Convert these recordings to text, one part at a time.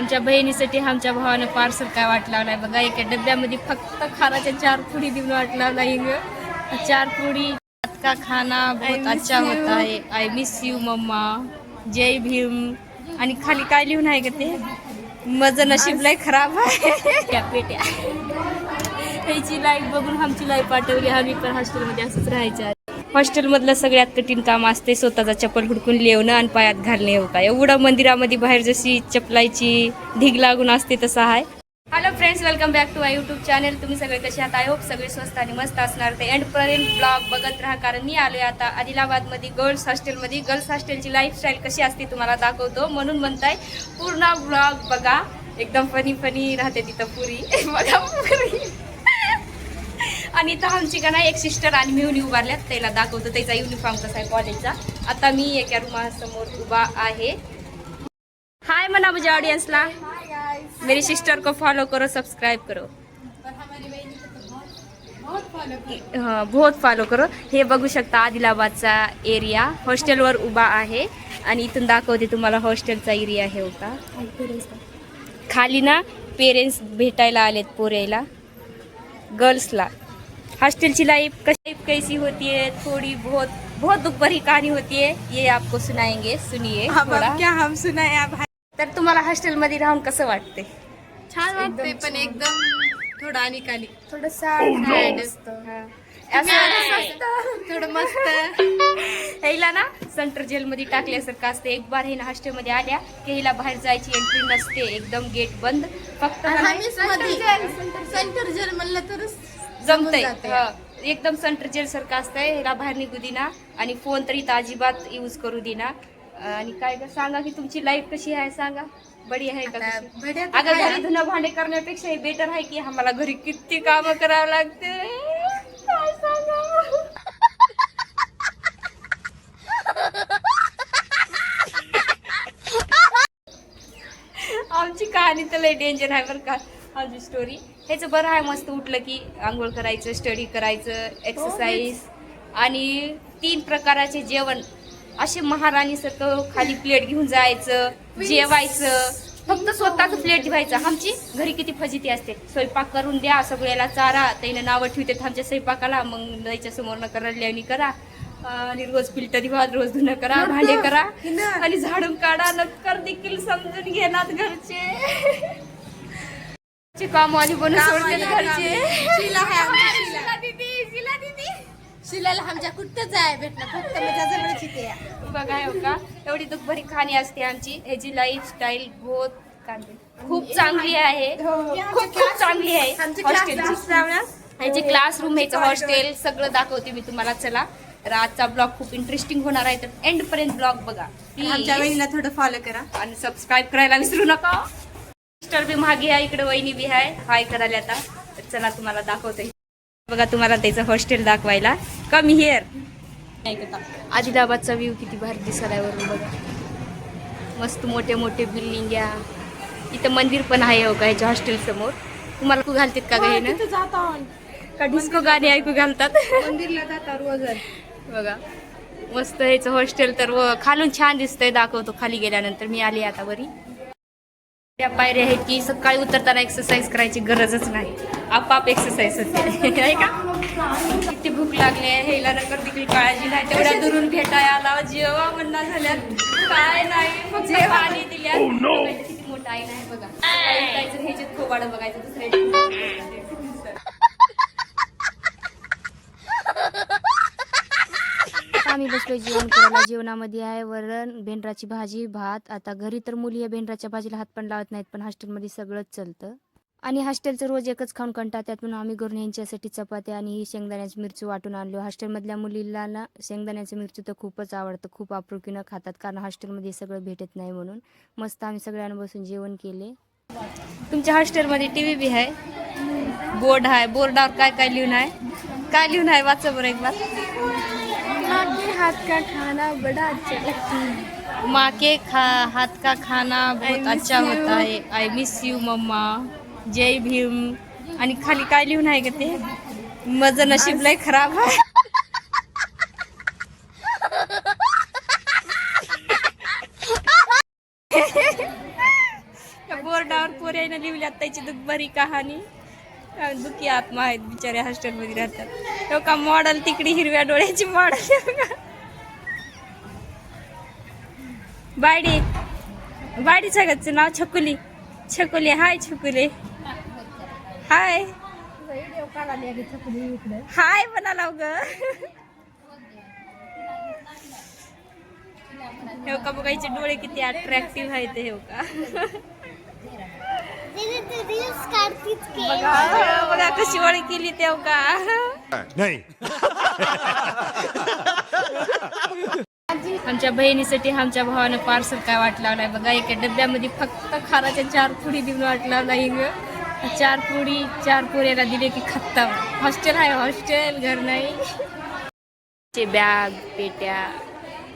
आमच्या बहिणीसाठी आमच्या भावानं पार्सल काय वाट लावलाय बघा. एका डब्यामध्ये फक्त खाराच्या 4 पुडी देऊन वाट लावला. हिंग 4 पुडी का खाना बहुत अच्छा होता है. आय मिस यू मम्मा. जय भीम. आणि खाली काय लिहून आहे का ते, माझं नशीब लय खराब आहे. त्या पेट्या ह्याची लाईफ बघून आमची लाईफ पाठवली. आम्ही पण हॉस्टेलमध्ये असंच राहायचं. हॉस्टेलमधलं सगळ्यात कठीण काम असते स्वतःचा चप्पल हुडकून लिहणं आणि पायात घालणे. हो का, एवढं मंदिरामध्ये बाहेर जशी चपलायची ढीग लागून असते तसं आहे. Hello friends, welcome back to my YouTube channel. तुम्ही सगळे कसे आहात? आय होप सगळे स्वस्त आणि मस्त असणार. ते एंडपर्यंत ब्लॉग बघत राहा, कारण मी आलोय आता आदिलाबादमध्ये गर्ल्स हॉस्टेलमध्ये. गर्ल्स हॉस्टेलची लाईफस्टाईल कशी असते तुम्हाला दाखवतो, म्हणून म्हणताय पूर्ण ब्लॉग बघा. एकदम फनी राहते तिथं पुरी बघा पुरी. आणि इथं आमची का नाही एक सिस्टर आणि मिळून उभारल्यात, त्याला दाखवतो त्याचा युनिफॉर्म कसा आहे कॉलेजचा. आता मी एका रूमासमोर उभा आहे. हाय म्हणा माझ्या ऑडियन्सला. मेरी सिस्टर को फॉलो करो, सब्सक्राइब करो. हाँ, बहुत फॉलो करो. हे बघू शकता आदिलाबादचा एरिया. हॉस्टेलवर उभा आहे आणि इथून दाखवते तुम्हाला हॉस्टेलचा एरिया आहे होता. खाली ना पेरेंट्स भेटायला आलेत पोऱ्याला, गर्ल्सला. हॉस्टेलची लाइफ कैसी होती है, थोड़ी बहुत दुख भरी कहानी होती है. ये आपको सुनाएंगे, सुनिए. क्या हम सुनाए आप. तर तुम्हाला हॉस्टेलमध्ये राहून कसं वाटते? छान वाटते, पण एकदम थोडं अनिकाली, थोडं थोडं मस्त. हिला ना सेंट्रल जेलमध्ये टाकल्यासारखं असते. एक बार हे ना हॉस्टेलमध्ये आल्या की हिला बाहेर जायची एंट्री नसते, एकदम गेट बंद. फक्त सेंटर जेल म्हणलं तर जमतंय. एकदम सेंट्रल जेल सारखं असतंय. हिला बाहेर निघू देना आणि फोन तरी अजिबात यूज करू देना. आणि काय सांगा की तुमची लाईफ कशी आहे सांगा. बडी आहे का? अगं घरी धुणं भांडे करण्यापेक्षा हे बेटर आहे की आम्हाला घरी किती काम करावं लागते. काय सांगा. आमची कहाणी तर लय डेंजर आहे बरं का. आमची स्टोरी ह्याचं बरं आहे, मस्त उठलं की आंघोळ करायचं, स्टडी करायचं, एक्सरसाइज आणि 3 प्रकाराचे जेवण. असे महाराणीसारखं खाली प्लेट घेऊन जायचं, जेवायचं. फक्त स्वतःच प्लेट ठेवायचं. आमची घरी किती फजिती असते. स्वयंपाक करून द्या, सगळ्याला चारा, त्याने नावं ठेवतात आमच्या स्वयंपाकाला. मग द्यायच्या समोर न करायला करा आणि रोज फिल्टर दिवा, रोज धुणं करा, भांडे करा आणि झाडून काढा. नक्कर देखील समजून घेणार घरचे कामवाली बनून सोडले घरचे. शिलाला आमच्या कुठंच आहे भेटणं, फक्त माझ्या जवळच इथे. बघा हो का, एवढी दुखभरी कहाणी असते आमची. ह्याची लाईफस्टाईल खूप चांगली आहे. खूप चांगली आहे हॉस्टेलची. ह्याची क्लासरूम, ह्याचं हॉस्टेल सगळं दाखवते मी तुम्हाला. चला, तर आजचा ब्लॉग खूप इंटरेस्टिंग होणार आहे, तर एंड पर्यंत ब्लॉग बघा. आमच्या वहिनीला थोडं फॉलो करा आणि सबस्क्राईब करायला विसरू नका. सिस्टर बी मागे आहे, इकडे वहिनी बी आहे. हाय करायला आता. तर चला तुम्हाला दाखवते बघा. तुम्हाला त्याचं हॉस्टेल दाखवायला. Come here. आदिलाबादचा व्ह्यू किती भारी दिसायला वरून बघा. मस्त मोठे मोठे बिल्डिंग या. इथं मंदिर पण आहे हो का ह्याच्या हॉस्टेल समोर. तुम्हाला ऐकू घालतात का गायनं का डिस्को गाणी ऐकू घालतात? मंदिरला जाता रोज बघा मस्त ह्याचं हॉस्टेल. तर खालून छान दिसतंय, दाखवतो खाली गेल्यानंतर. मी आली आता वरी. त्या पायऱ्या आहेत की सकाळी उतरताना एक्सरसाइज करायची गरजच नाही, आपाप एक्सरसाइज होते आहे का. किती भूक लागली आहे, ह्याला नकर देखील काळजी नाही. तेवढ्या दुरून भेटाय आला, जेव्हा म्हणणं झाल्यात काय नाही, फक्त पाणी दिल्यात. किती मोठा आई नाही बघा. ह्याच्यात खोबाड बघायचं दुसऱ्या. आम्ही बसलो जेवण करायला. जेवणामध्ये आहे वरण, भेंडराची भाजी, भात. आता घरी तर मुली या भेंडराच्या भाजीला हात पण लावत नाहीत, पण हॉस्टेलमध्ये सगळंच चलतं. आणि हॉस्टेलचं रोज एकच खाऊन कंटाळतात, म्हणून आम्ही घरून यांच्यासाठी चपात्या आणि शेंगदाण्याची मिरची वाटून आणलो. हॉस्टेलमधल्या मुलीला ना शेंगदाण्याची मिरची तर खूपच आवडतं. खूप आपुलकीनं खातात, कारण हॉस्टेलमध्ये सगळं भेटत नाही म्हणून. मस्त आम्ही सगळ्यांना बसून जेवण केले. तुमच्या हॉस्टेलमध्ये TV बी आहे, बोर्ड आहे. बोर्डावर काय काय लिहून आहे, काय लिहून आहे वाचा बरं एक बार. हाथ का खाना बड़ा अच्छा लगता है. माँ के हाथ का खाना बहुत अच्छा होता है. आय मिस यू मम्मा. जय भीम. आणि खाली काय लिहून आहे का ते, माझं नशीब लय खराब आहे. बोर्डावर पोऱ्यानं लिहिल्यात त्याची दुखभरी कहाणी. दुखी आत्मा आहेत बिचारे हॉस्टेलमध्ये राहतात. तो का मॉडेल तिकडे हिरव्या डोळ्याची मॉडेल. बायडी बायडी सगळ्याचं नाव छकुली. छकुली हाय छकुली हाय हाय म्हणाला ग. हे का बघायचे डोळे किती अट्रॅक्टिव्ह आहेत हे का. बघा बघा कशी ओळख केली तेव का. नाही. आमच्या बहिणीसाठी आमच्या भावानं पार्सल काय वाट लावलाय बघा. एका डब्यामध्ये फक्त खाराच्या 4 पुडी देऊन वाट लावला. हिंग 4 पुडी 4 पोऱ्याला दिले की खत्तम. हॉस्टेल आहे हॉस्टेल, घर नाही. बॅग पेट्या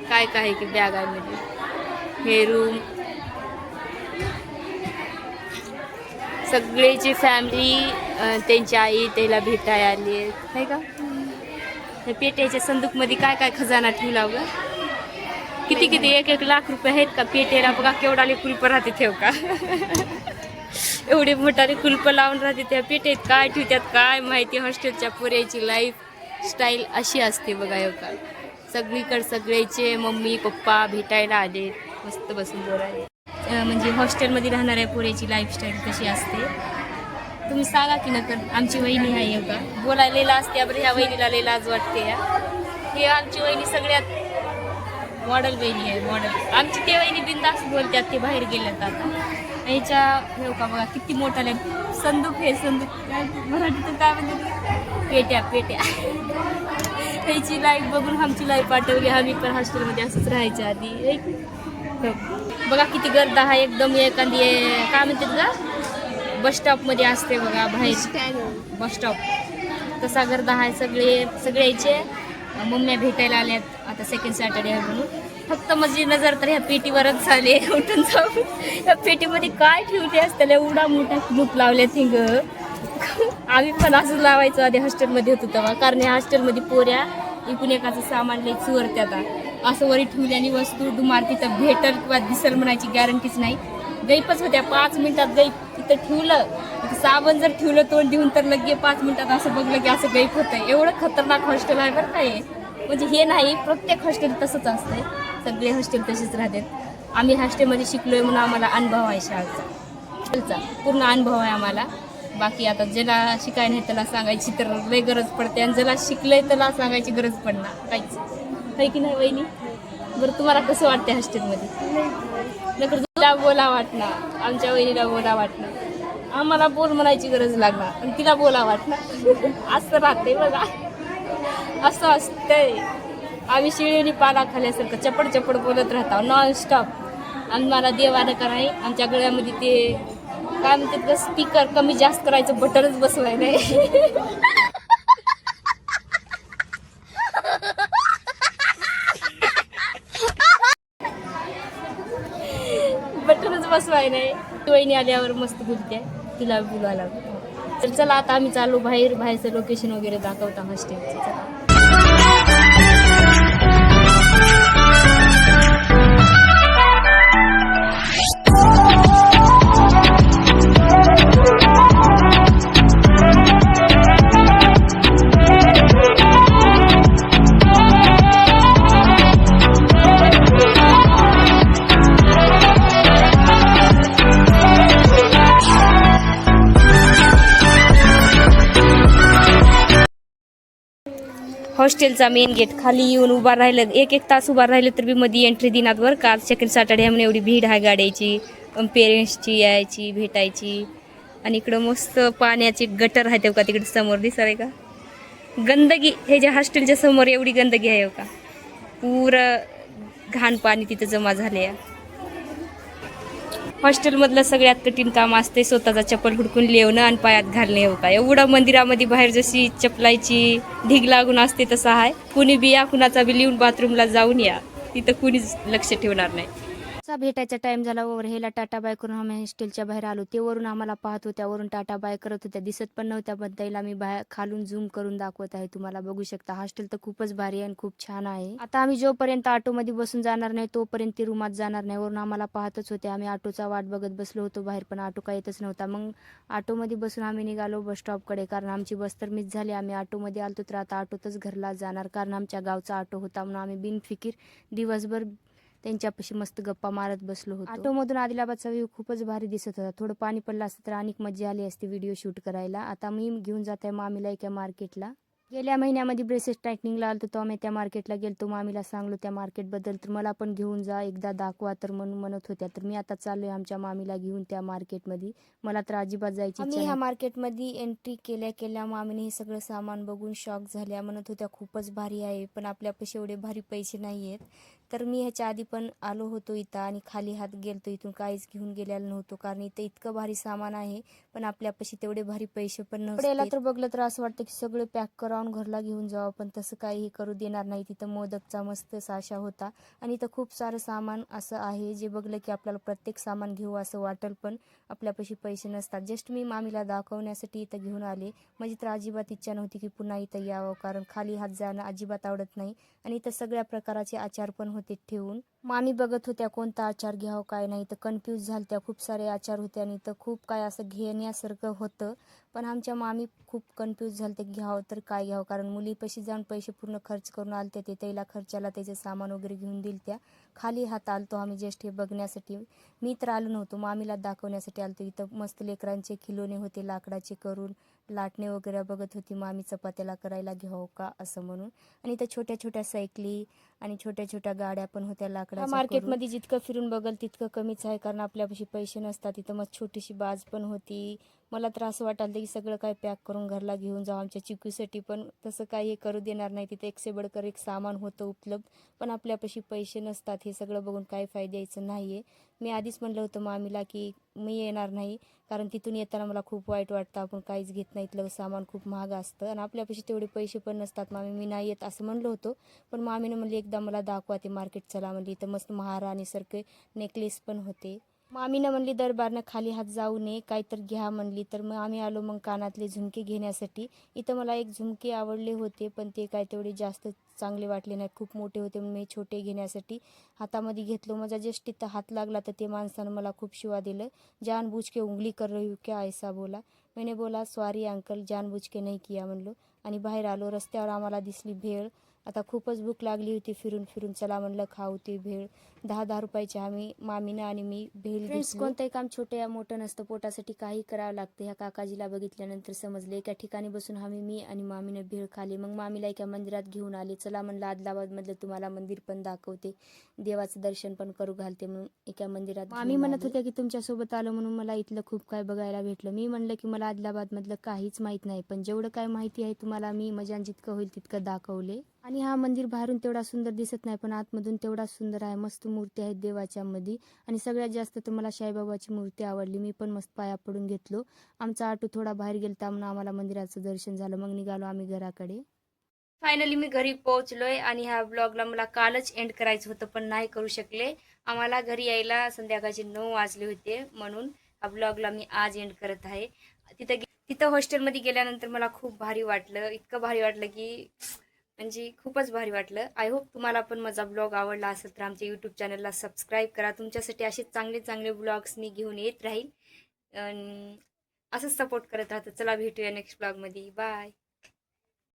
काय काय की बॅग आहे मध्ये. हे रूम सगळेची फॅमिली त्यांची आई त्याला भेटायला आली आहे का. त्या पेट्याच्या संदूक मध्ये काय काय खजाना ठेवला ग. किती किती 1-1 लाख रुपये आहेत का पेट्याला. बघा केवढाले कुलप राहते ठेव का. एवढे मोठाले कुलप लावून राहते त्या पेट्यात. काय ठेवतात काय माहिती. हॉस्टेलच्या पोऱ्याची लाईफ स्टाईल अशी असते बघा. येऊ का सगळीकडे सगळ्याचे मम्मी पप्पा भेटायला आले. मस्त बसून बोलायला. म्हणजे हॉस्टेलमध्ये राहणाऱ्या पोऱ्याची लाईफस्टाईल कशी असते तुम्ही सांगा की नकर. आमची वहिनी आहे येऊ का बोलायला असते. बरं ह्या वहिनीला लई लाज वाटते. हे आमची वहिनी सगळ्यात मॉडेल वहिनी आहे मॉडेल. आमची ते वहिनी बिंदास बोलतात. ते बाहेर गेल्यात आता. याच्या हे का बघा किती मोठाले संदूक. हे संदूक काय मराठीतून काय म्हणते पेट्या पेट्या. त्याची लाईफ बघून आमची लाईफ आठवली. आम्ही पण हॉस्टेलमध्ये असंच राहायच्या आधी. बघा किती गर्द आहे एकदम. एखादी काय म्हणतात का बसस्टॉपमध्ये असते बघा बाहेर बसस्टॉप तसा गर्द आहे. सगळ्याचे मम्म्या भेटायला आल्यात आता सेकंड सॅटर्डे आहे म्हणून. फक्त माझी नजर तर ह्या पेटीवरच झाली. उठून जाऊन ह्या पेटीमध्ये काय ठेवते असते एवढा मोठा क्लूप लावल्या थिंग. आम्ही पण असंच लावायचो आधी हॉस्टेलमध्ये होतो तेव्हा. कारण या हॉस्टेलमध्ये पोऱ्या इकून एकाचं सामान लई चोरत्यात. असं वरी ठेवल्याने वस्तू दुमार तिथं भेटल किंवा दिसल म्हणायची गॅरंटीच नाही. गैपच होत्या 5 मिनिटात गैप तिथं ठेवलं. तिथं साबण जर ठेवलं तोंड देऊन तर लगे 5 मिनिटात असं बघलं की असं गैप होतं. एवढं खतरनाक हॉस्टेल आहे बरं काय. म्हणजे हे नाही प्रत्येक हॉस्टेल तसंच असतंय. सगळे हॉस्टेल तसेच राहतात. आम्ही हॉस्टेलमध्ये शिकलोय म्हणून आम्हाला अनुभव आहे शाळेचा पूर्ण अनुभव आहे आम्हाला. बाकी आता ज्याला शिकाय नाही त्याला सांगायची तर लई गरज पडते. आणि ज्याला शिकलंय त्याला सांगायची गरज पडणार काहीच आहे की नाही वहिनी. बरं तुम्हाला कसं वाटते हॉस्टेलमध्ये. नकर तुला बोला वाटणार. आमच्या वहिनीला बोला वाटणार. आम्हाला बोल म्हणायची गरज लागणार आणि तिला बोला वाटणार. असं राहते बघा. असं असतंय. आम्ही शिळीने पाला खाल्यासारखं चपड चपड बोलत राहतो नॉनस्टॉप. आणि मला देवानं का नाही आमच्या गळ्यामध्ये ते काय म्हणतात का स्पीकर कमी जास्त करायचं बटनच बसवाय नाही. बटनच बसवाय नाही. वहिनी आल्यावर मस्त बोलते तिला बोलायला. तर चला आता आम्ही चालू बाहेरचं लोकेशन वगैरे दाखवता हॉस्टेलचं. चला हॉस्टेलचा मेन गेट खाली येऊन उभा राहिलं 1-1 तास उभा राहिलं तर बी मध्ये एंट्री दिनात बरं का. सेकंड सॅटर्डे म्हणून एवढी भीड आहे गाड्याची. पेरेंट्सची यायची भेटायची. आणि इकडं मस्त पाण्याची गटर आहे का तिकडे समोर दिसाय का. गंदगी हे जे हॉस्टेलच्या समोर एवढी गंदगी आहे का. पुरं घाण पाणी तिथं जमा झाले. हॉस्टेलमधलं सगळ्यात कठीण काम असते स्वतःचा चप्पल हुडकून लिवणं आणि पायात घालणे हो का. एवढं मंदिरामध्ये बाहेर जशी चपलायची ढीग लागून असते तसं आहे. कुणी बी या कुणाचा बी लिहून बाथरूमला जाऊन या तिथं कुणीच लक्ष ठेवणार नाही. चा भेटायचा टाइम झाला वर हेला टाटा बाय करून आम्ही हॉस्टेलच्या बाहेर आलो. ते वरून आम्हाला पाहत होत्या, वरून टाटा बाय करत होत्या, दिसत पण नव्हत्या. पण त्याला मी बाहेर खालून झूम करून दाखवत आहे, तुम्हाला बघू शकता. हॉस्टेल तर खूपच भारी आहे आणि खूप छान आहे. आता आम्ही जोपर्यंत ऑटोमध्ये बसून जाणार नाही तोपर्यंत ती रूमात जाणार नाही. वरून आम्हाला पाहतच होते. आम्ही ऑटोचा वाट बघत बसलो होतो बाहेर, पण ऑटो काय येतच नव्हता. मग ऑटोमध्ये बसून आम्ही निघालो बस स्टॉपकडे, कारण आमची बस तर मिस झाली. आम्ही ऑटोमध्ये आलतो तर आता ऑटोतच घरला जाणार, कारण आमच्या गावचा ऑटो होता. म्हणून आम्ही बिनफिकीर दिवसभर त्यांच्यापाशी मस्त गप्पा मारत बसलो होतो. ऑटोमधून आदिलाबादचा व्ह्यू खूपच भारी दिसत होता. थोडं पाणी पडलं असतं तर अनेक मजा आली असती व्हिडिओ शूट करायला. आता मी घेऊन जात आहे मामीला एका मार्केटला. गेल्या महिन्यामध्ये ब्रेसेस टायटनिंगला आलतो तो आम्ही त्या मार्केटला गेलतो. मामीला सांगलो त्या मार्केटबद्दल, तर मला पण घेऊन जा एकदा दाखवा तर म्हणून म्हणत होत्या. तर मी आता चाललोय आमच्या मामीला घेऊन त्या मार्केटमध्ये. मला तर अजिबात जायची इच्छा नाही. ह्या मार्केटमध्ये एंट्री केल्या मामीने हे सगळं सामान बघून शॉक झाल्या. म्हणत होत्या खूपच भारी आहे, पण आपल्यापाशी एवढे भारी पैसे नाही आहेत. तर मी ह्याच्या आधी पण आलो होतो इथं आणि खाली हात गेलतो, इथून काहीच घेऊन गेलेलो नव्हतो, कारण इथं इतकं भारी सामान आहे पण आपल्यापाशी तेवढे भारी पैसे पण नसते. तर बघलं तर असं वाटतं की सगळं पॅक करावून घरला घेऊन जावं, पण तसं काही करू देणार नाही. तिथं मोदकचा मस्त साशा होता आणि इथं खूप सारं सामान असं आहे जे बघलं की आपल्याला प्रत्येक सामान घेऊ असं वाटेल, पण आपल्यापाशी पैसे नसतात. जस्ट मी मामीला दाखवण्यासाठी इथं घेऊन आले. माझी तर अजिबात इच्छा नव्हती की पुन्हा इथं यावं, कारण खाली हात जाणं अजिबात आवडत नाही. आणि इथं सगळ्या प्रकाराचे आचार पण होते ठेवून. मामी बघत होत्या कोणता आचार घ्यावं काय नाही, तर कन्फ्यूज झालत्या. खूप सारे आचार होते आणि इथं खूप काय असं घेण्यासारखं होतं, पण आमच्या मामी खूप कन्फ्यूज झालते की घ्यावं तर काय घ्यावं, कारण मुलीपाशी जाऊन पैसे पूर्ण खर्च करून आलते. ते त्याला खर्चाला त्याचे सामान वगैरे घेऊन दिल त्या. खाली हात आलतो आम्ही जस्ट हे बघण्यासाठी. मी तर आलो नव्हतो, मामीला दाखवण्यासाठी आलतो. इथं मस्त लेकरांचे खिलोने होते लाकडाचे करून, लाटणे वगैरे बघत होती मामी चपात्याला करायला घ्यावं का असं म्हणून. आणि इथं छोट्या छोट्या सायकली आणि छोट्या छोट्या गाड्या पण होत्या लाकडाच्या. मार्केटमध्ये जितकं फिरून बघल तितकं कमीच आहे, कारण आपल्यापाशी पैसे नसतात. इथं मग छोटीशी बाज पण होती. मला तर असं वाटायला की सगळं काय पॅक करून घरला घेऊन जाऊ आमच्या चिकूसाठी, पण तसं काही करू देणार नाही. तिथे एक से बडकर एक सामान होतं उपलब्ध, पण आपल्यापाशी पैसे नसतात. हे सगळं बघून काही फायदा यायचं नाहीये. मी आधीच म्हणलं होतं मामीला की मी येणार नाही, कारण तिथून येताना मला खूप वाईट वाटतं. आपण काहीच घेत नाही, इथलं सामान खूप महाग असतं आणि आपल्यापाशी तेवढे पैसे पण नसतात. मामी मी नाही येत असं म्हणलं होतं, पण मामीने म्हणली एकदा मला दाखवा ते मार्केट, चला म्हणली. इथं मस्त महाराणीसारखे नेकलेस पण होते. मामीनं म्हणली दरबारनं खाली हात जाऊ नये, काहीतरी घ्या म्हणली. तर मग आम्ही आलो मग कानातले झुमके घेण्यासाठी. इथं मला एक झुमके आवडले होते, पण ते काय तेवढे जास्त चांगले वाटले नाही, खूप मोठे होते. म्हणून मी छोटे घेण्यासाठी हातामध्ये घेतलो. माझा जस्ट तिथं हात लागला तर ते माणसानं मला खूप शिवा दिलं. जानबूझ के उंगली कर रही हो क्या ऐसा बोला. मैंने बोला सॉरी अंकल, जानबूझ के नहीं किया म्हणलो आणि बाहेर आलो. रस्त्यावर आम्हाला दिसली भेळ. आता खूपच भूक लागली होती फिरून फिरून, चला म्हणलं खाऊ ती भेळ. 10-10 रुपयाची आम्ही मामीनं आणि मी भेळ घेतली. कोणतंही काम छोटं या मोठं नसतं, पोटासाठी काही करावं लागतं. ह्या काकाजीला बघितल्यानंतर समजले. एका ठिकाणी बसून मी आणि मामीनं भेळ खाली. मग मामीला एका मंदिरात घेऊन आले. चला म्हणलं आदिलाबादमधलं तुम्हाला मंदिर पण दाखवते, देवाचं दर्शन पण करू घालते म्हणून एका मंदिरात. मामी म्हणत होत्या की तुमच्यासोबत आलो म्हणून मला इथलं खूप काय बघायला भेटलं. मी म्हणलं की मला आदिलाबादमधलं काहीच माहीत नाही, पण जेवढं काय माहिती आहे तुम्हाला मी मजान जितकं होईल तितकं दाखवले. आणि हा मंदिर बाहेरून तेवढा सुंदर दिसत नाही, पण आतमधून तेवढा सुंदर आहे. मस्त मूर्ती आहेत देवाच्या मध्ये, आणि सगळ्यात जास्त तर मला साईबाबाची मूर्ती आवडली. मी पण मस्त पाया पडून घेतलो. आमचा ऑटो थोडा बाहेर गेलता म्हणून आम्हाला मंदिराचं दर्शन झालं. मग निघालो आम्ही घराकडे. फायनली मी घरी पोहोचलोय आणि ह्या ब्लॉगला मला कालच एंड करायचं होतं, पण नाही करू शकले. आम्हाला घरी यायला संध्याकाळचे 9 वाजले होते, म्हणून हा ब्लॉगला मी आज एंड करत आहे. तिथं हॉस्टेलमध्ये गेल्यानंतर मला खूप भारी वाटलं, इतकं भारी वाटलं की म्हणजे खूपच भारी वाटलं. आय होप तुम्हाला पण माझा ब्लॉग आवडला असेल तर आमच्या यूट्यूब चॅनलला सबस्क्राईब करा. तुमच्यासाठी असे चांगले चांगले ब्लॉग्स मी घेऊन येत राहील. असंच सपोर्ट करत राहतो. चला भेटूया नेक्स्ट ब्लॉगमध्ये. बाय.